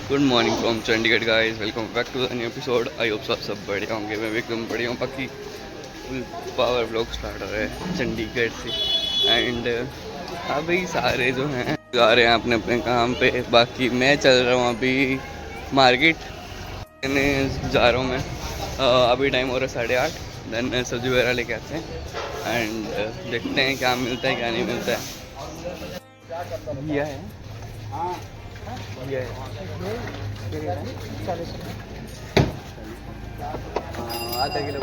Good morning from Chandigarh guys, welcome back to the new episode. I hope आप सब बढ़िया होंगे। मैं भी एकदम बढ़िया हूँ। बाकी फुल पावर ब्लॉग स्टार्ट हो रहा है चंडीगढ़ से। एंड अभी सारे जो हैं जा रहे हैं अपने अपने काम पे। बाकी मैं चल रहा हूँ अभी मार्केट जा रहा हूँ मैं। अभी टाइम हो रहा है 8:30। देन सब्जी वगैरह लेके आते हैं एंड देखते हैं क्या मिलता है क्या नहीं मिलता है। यह है आधा किलो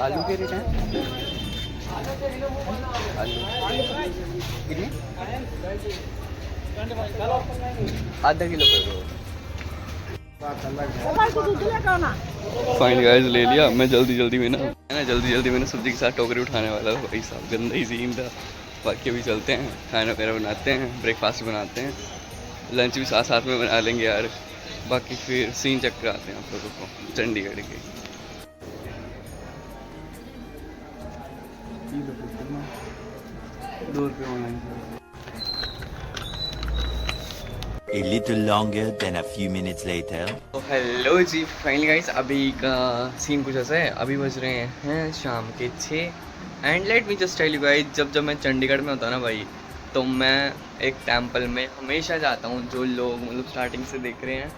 आलू के रेट हैं। आलू कितने? आधा किलो कर दो। फाइन गाइस, ले लिया। मैं जल्दी में ना सब्जी के साथ टोकरी उठाने वाला था। भाई साहब गंदा ही सीन था। बाकी अभी चलते हैं, खाना वगैरह बनाते हैं, ब्रेकफास्ट बनाते हैं, लंच भी साथ साथ में बना लेंगे यार। बाकी फिर सीन चेक कराते हैं आप लोगों को चंडीगढ़ के। ₹2 online. A little longer than a few minutes later. तो हेलो जी, फाइनली गाइस अभी का सीन कुछ ऐसा है। अभी बज रहे हैं शाम के 6 and let me just tell you guys, जब मैं चंडीगढ़ में होता ना भाई, तो मैं एक टेंपल में हमेशा जाता हूँ। जो लोग मतलब स्टार्टिंग से देख रहे हैं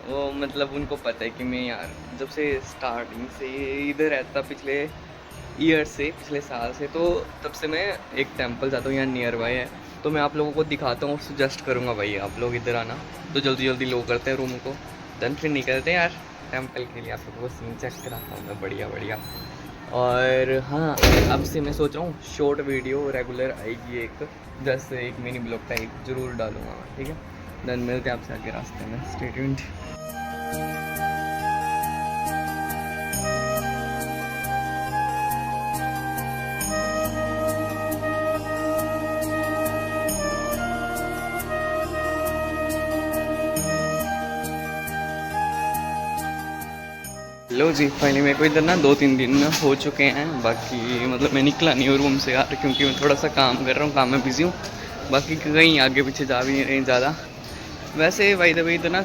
वो मतलब उनको पता है कि मैं यार जब से स्टार्टिंग से इधर रहता, पिछले साल से, तो तब से मैं एक टेंपल जाता हूँ यहाँ नियर बाय है। तो मैं आप लोगों को दिखाता हूँ और सजेस्ट करूँगा भाई आप लोग इधर आना। तो जल्दी लोग करते हैं रूम को, देन फिर निकलते हैं यार टेंपल के लिए। आप लोगों को सीन चेक कराता हूँ मैं बढ़िया। और हाँ, अब से मैं सोच रहा हूँ शॉर्ट वीडियो रेगुलर आएगी, एक जैसे एक मिनी ब्लॉग टाइप ज़रूर डालूँगा, ठीक है। देन मिलते हैं आपसे आगे रास्ते में। Stay tuned. लो जी, फाइनली मेरे को इधर ना 2-3 दिन हो चुके हैं। बाकी मतलब मैं निकला नहीं हूँ रूम से यार, क्योंकि मैं थोड़ा सा काम कर रहा हूँ, काम में बिजी हूँ। बाकी कहीं आगे पीछे जा भी नहीं रही ज़्यादा। वैसे भाई दबई इधर ना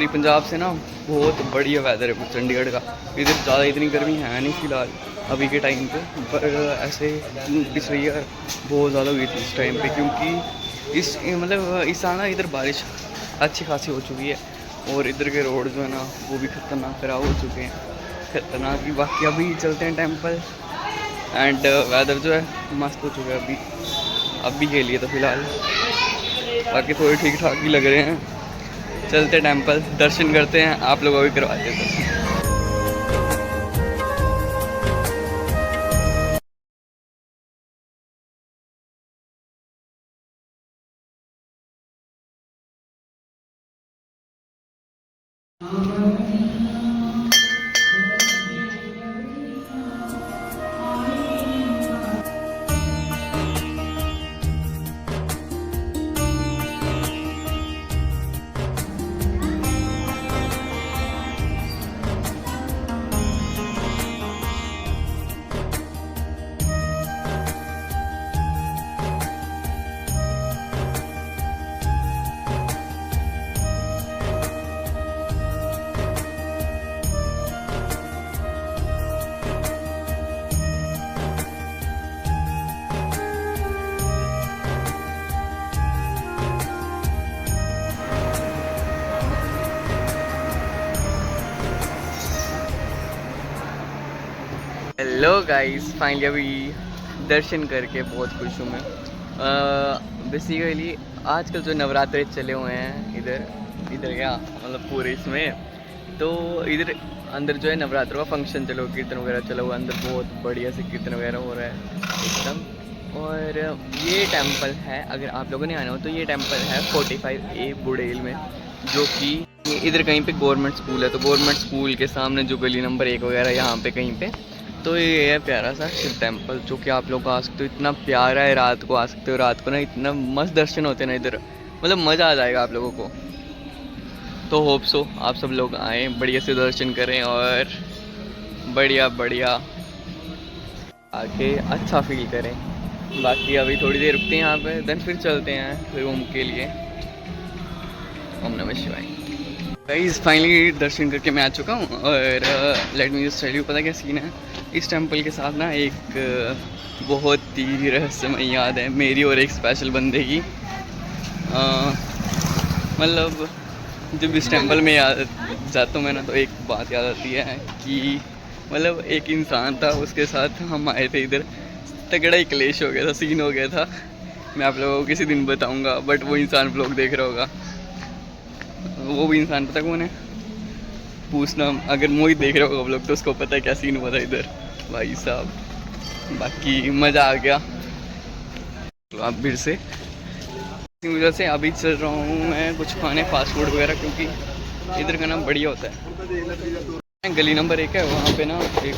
पंजाब से ना बहुत बढ़िया वेदर है चंडीगढ़ का। इधर ज़्यादा इतनी गर्मी है नहीं फ़िलहाल अभी के टाइम पे, पर ऐसे पिछले ईयर बहुत ज़्यादा हुई थी इस टाइम पे, क्योंकि इस साल ना इधर बारिश अच्छी खासी हो चुकी है। और इधर के रोड जो है ना वो भी ख़तरनाक खराब हो चुके हैं, खतरनाक ही। बाकी अभी चलते हैं टेंपल एंड वेदर जो है मस्त हो चुका है अभी के लिए तो फ़िलहाल। बाकी थोड़े ठीक ठाक ही लग रहे हैं। चलते टेंपल, दर्शन करते हैं, आप लोगों को भी करवाते हैं। हेलो गाइस, फाइनली अभी दर्शन करके बहुत खुश हूँ मैं। बेसिकली आजकल जो नवरात्रे चले हुए हैं इधर क्या मतलब पूरे इसमें, तो इधर अंदर जो है नवरात्रों का फंक्शन चलो, कीर्तन वगैरह चला हुआ अंदर, बहुत बढ़िया से कीर्तन वगैरह हो रहा है एकदम। और ये टेंपल है, अगर आप लोगों ने आना हो तो ये टेंपल है 45A बुड़ेल में, जो कि इधर कहीं पे गवर्नमेंट स्कूल है। तो गवर्नमेंट स्कूल के सामने जो गली नंबर 1 वगैरह यहाँ पे कहीं पे, तो ये है प्यारा सा शिव टेम्पल, जो कि आप लोग आ सकते हो। इतना प्यारा है, रात को आ सकते हो। रात को ना इतना मस्त दर्शन होते हैं ना इधर, मतलब मज़ा आ जाएगा आप लोगों को। तो होप सो आप सब लोग आएँ, बढ़िया से दर्शन करें और बढ़िया आके अच्छा फील करें। बाकी अभी थोड़ी देर रुकते हैं यहाँ पे, देन फिर चलते हैं रूम के लिए। ओम नमः शिवाय। गाइस फाइनली दर्शन करके मैं आ चुका हूँ और let me just tell you, पता क्या सीन है इस टेंपल के साथ ना, एक बहुत ही रहस्यमय याद है मेरी और एक स्पेशल बंदे की। मतलब जब इस टेंपल में याद जाता हूँ मैं ना, तो एक बात याद आती है कि मतलब एक इंसान था, उसके साथ हम आए थे इधर, तगड़ा ही क्लेश हो गया था, सीन हो गया था। मैं आप लोगों को किसी दिन बताऊंगा, बट वो इंसान व्लॉग देख रहा होगा। वो भी इंसान पता कौन है, पूछना, अगर मोहित देख रहा होगा व्लॉग तो उसको पता है क्या सीन हुआ था इधर भाई साहब। बाकी मज़ा आ गया। तो आप फिर से इसी वजह से अभी चल रहा हूँ मैं कुछ खाने, फास्ट फूड वगैरह, क्योंकि इधर का ना बढ़िया होता है। गली नंबर 1 है, वहाँ पे ना एक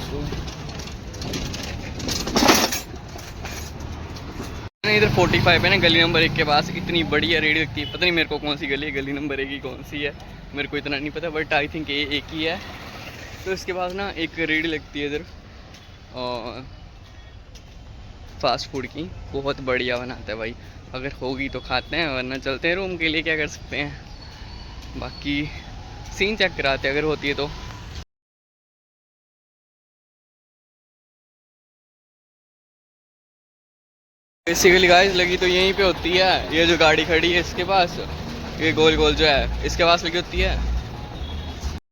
इधर 45 है ना, गली नंबर 1 के पास इतनी बढ़िया रेडी लगती है। पता नहीं मेरे को कौन सी गली है, गली नंबर 1 की कौन सी है मेरे को इतना नहीं पता, बट आई थिंक ये एक ही है। तो इसके पास ना एक रेडी लगती है इधर और फास्ट फूड की, बहुत बढ़िया बनाता है भाई। अगर होगी तो खाते हैं, वरना चलते हैं रूम के लिए, क्या कर सकते हैं। बाकी सीन चेक कराते हैं अगर होती है तो। बेसिकली गाइस लगी तो यहीं पे होती है, ये जो गाड़ी खड़ी है इसके पास, ये गोल गोल जो है इसके पास लगी होती है।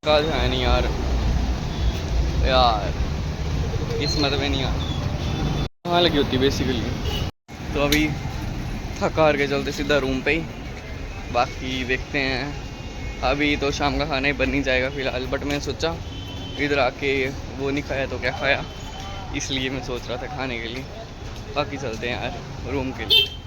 काज है नहीं यार, यार किस्मत में नहीं यार, कहाँ लगी होती बेसिकली। तो अभी थका हार के चलते सीधा रूम पे ही। बाकी देखते हैं, अभी तो शाम का खाना ही बन नहीं जाएगा फ़िलहाल, बट मैं सोचा इधर आके वो नहीं खाया तो क्या खाया, इसलिए मैं सोच रहा था खाने के लिए। बाकी चलते हैं यार रूम के लिए।